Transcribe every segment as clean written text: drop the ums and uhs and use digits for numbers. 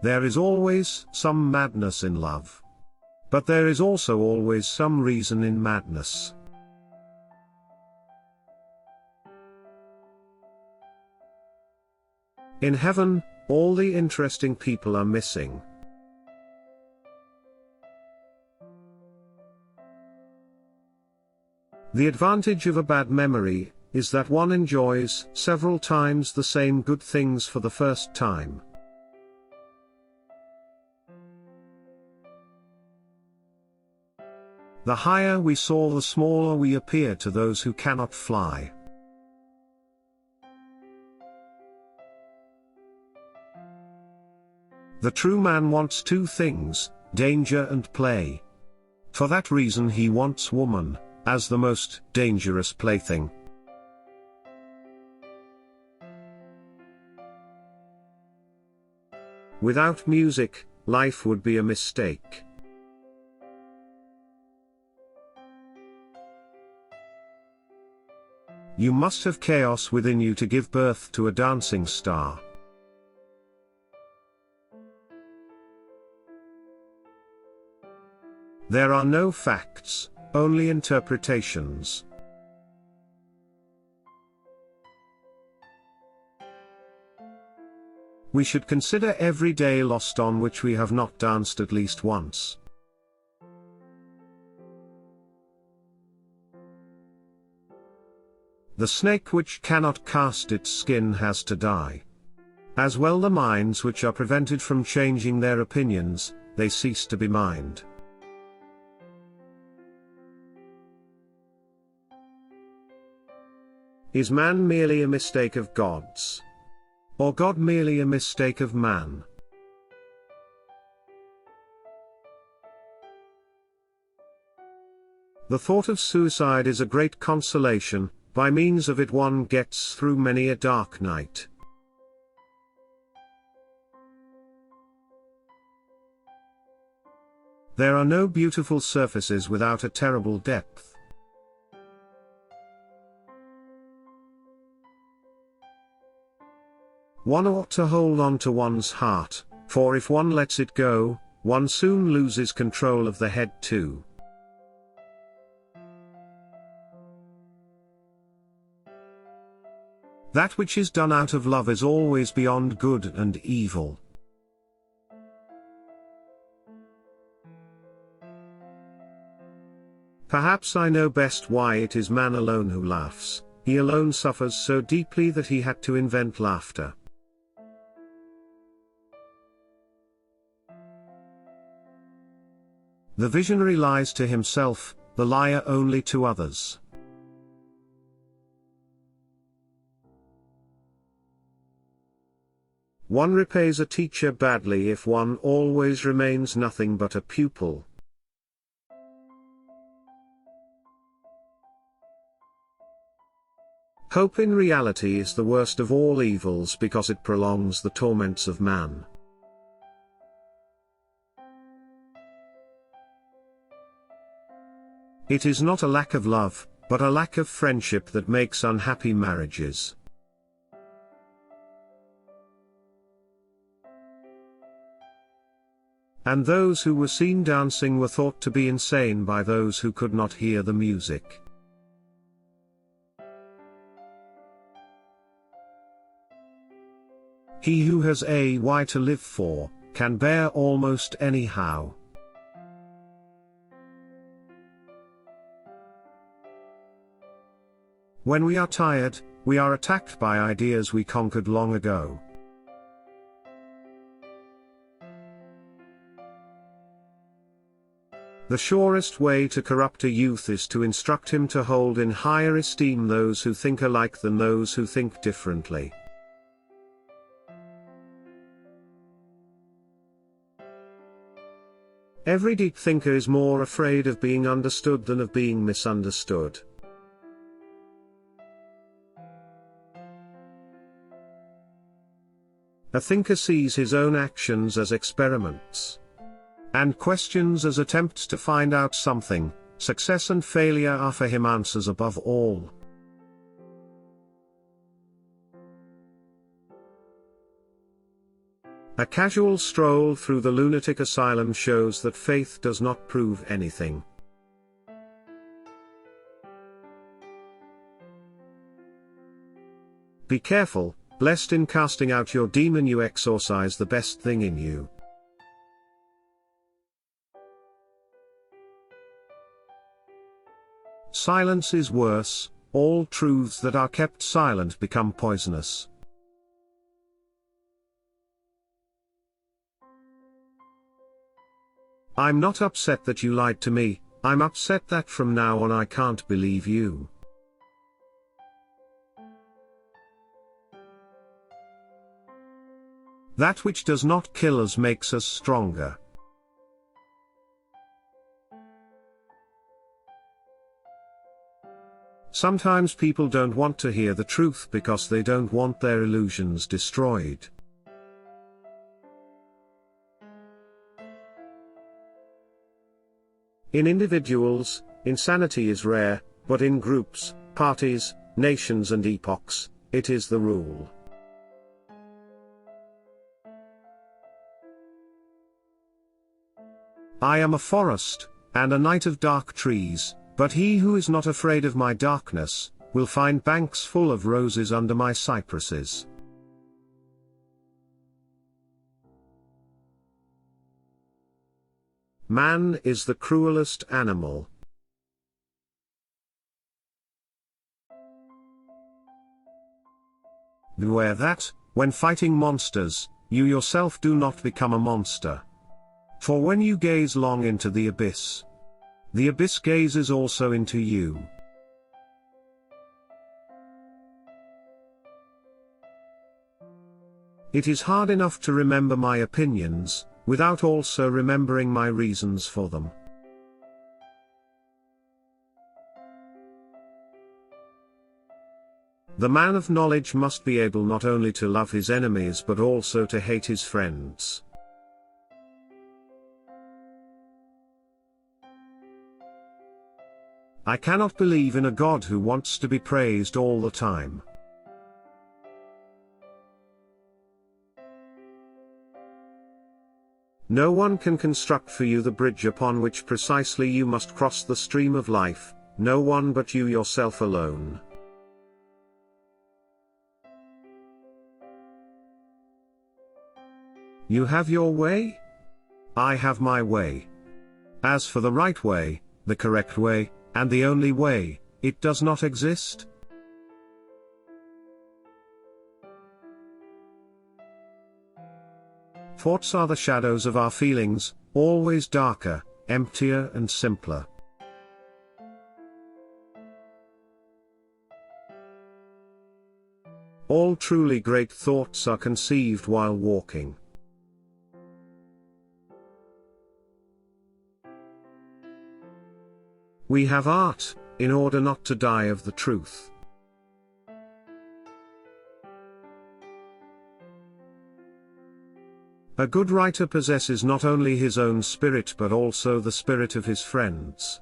There is always some madness in love. But there is also always some reason in madness. In heaven, all the interesting people are missing. The advantage of a bad memory is that one enjoys several times the same good things for the first time. The higher we soar, the smaller we appear to those who cannot fly. The true man wants two things, danger and play. For that reason he wants woman, as the most dangerous plaything. Without music, life would be a mistake. You must have chaos within you to give birth to a dancing star. There are no facts, only interpretations. We should consider every day lost on which we have not danced at least once. The snake which cannot cast its skin has to die. As well the minds which are prevented from changing their opinions, they cease to be mind. Is man merely a mistake of gods? Or God merely a mistake of man? The thought of suicide is a great consolation. By means of it one gets through many a dark night. There are no beautiful surfaces without a terrible depth. One ought to hold on to one's heart, for if one lets it go, one soon loses control of the head too. That which is done out of love is always beyond good and evil. Perhaps I know best why it is man alone who laughs. He alone suffers so deeply that he had to invent laughter. The visionary lies to himself, the liar only to others. One repays a teacher badly if one always remains nothing but a pupil. Hope in reality is the worst of all evils because it prolongs the torments of man. It is not a lack of love, but a lack of friendship that makes unhappy marriages. And those who were seen dancing were thought to be insane by those who could not hear the music. He who has a why to live for, can bear almost anyhow. When we are tired, we are attacked by ideas we conquered long ago. The surest way to corrupt a youth is to instruct him to hold in higher esteem those who think alike than those who think differently. Every deep thinker is more afraid of being understood than of being misunderstood. A thinker sees his own actions as experiments, and questions as attempts to find out something. Success and failure are for him answers above all. A casual stroll through the lunatic asylum shows that faith does not prove anything. Be careful, lest in casting out your demon you exorcise the best thing in you. Silence is worse. All truths that are kept silent become poisonous. I'm not upset that you lied to me, I'm upset that from now on I can't believe you. That which does not kill us makes us stronger. Sometimes people don't want to hear the truth because they don't want their illusions destroyed. In individuals, insanity is rare, but in groups, parties, nations and epochs, it is the rule. I am a forest, and a night of dark trees, but he who is not afraid of my darkness, will find banks full of roses under my cypresses. Man is the cruelest animal. Beware that, when fighting monsters, you yourself do not become a monster. For when you gaze long into the abyss gazes also into you. It is hard enough to remember my opinions, without also remembering my reasons for them. The man of knowledge must be able not only to love his enemies but also to hate his friends. I cannot believe in a God who wants to be praised all the time. No one can construct for you the bridge upon which precisely you must cross the stream of life, no one but you yourself alone. You have your way? I have my way. As for the right way, the correct way, and the only way, it does not exist. Thoughts are the shadows of our feelings, always darker, emptier and simpler. All truly great thoughts are conceived while walking. We have art, in order not to die of the truth. A good writer possesses not only his own spirit but also the spirit of his friends.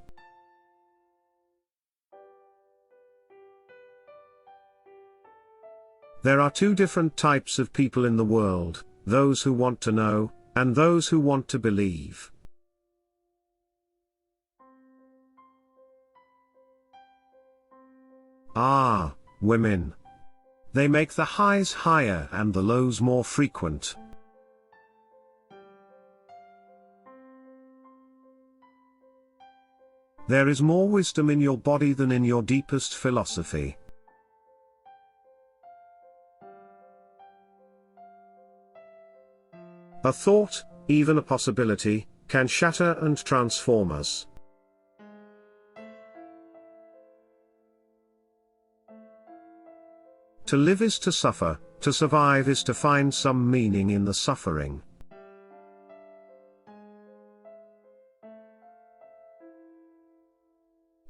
There are two different types of people in the world, those who want to know, and those who want to believe. Ah, women. They make the highs higher and the lows more frequent. There is more wisdom in your body than in your deepest philosophy. A thought, even a possibility, can shatter and transform us. To live is to suffer, to survive is to find some meaning in the suffering.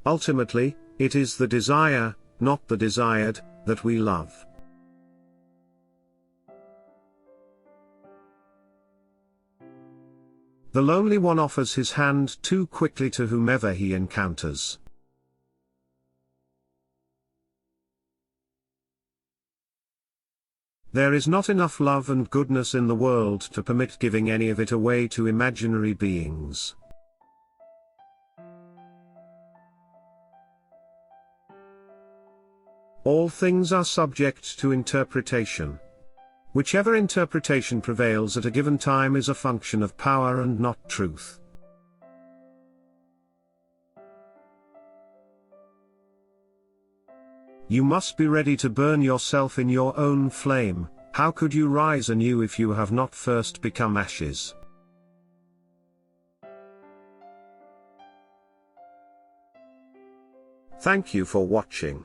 Ultimately, it is the desire, not the desired, that we love. The lonely one offers his hand too quickly to whomever he encounters. There is not enough love and goodness in the world to permit giving any of it away to imaginary beings. All things are subject to interpretation. Whichever interpretation prevails at a given time is a function of power and not truth. You must be ready to burn yourself in your own flame. How could you rise anew if you have not first become ashes? Thank you for watching.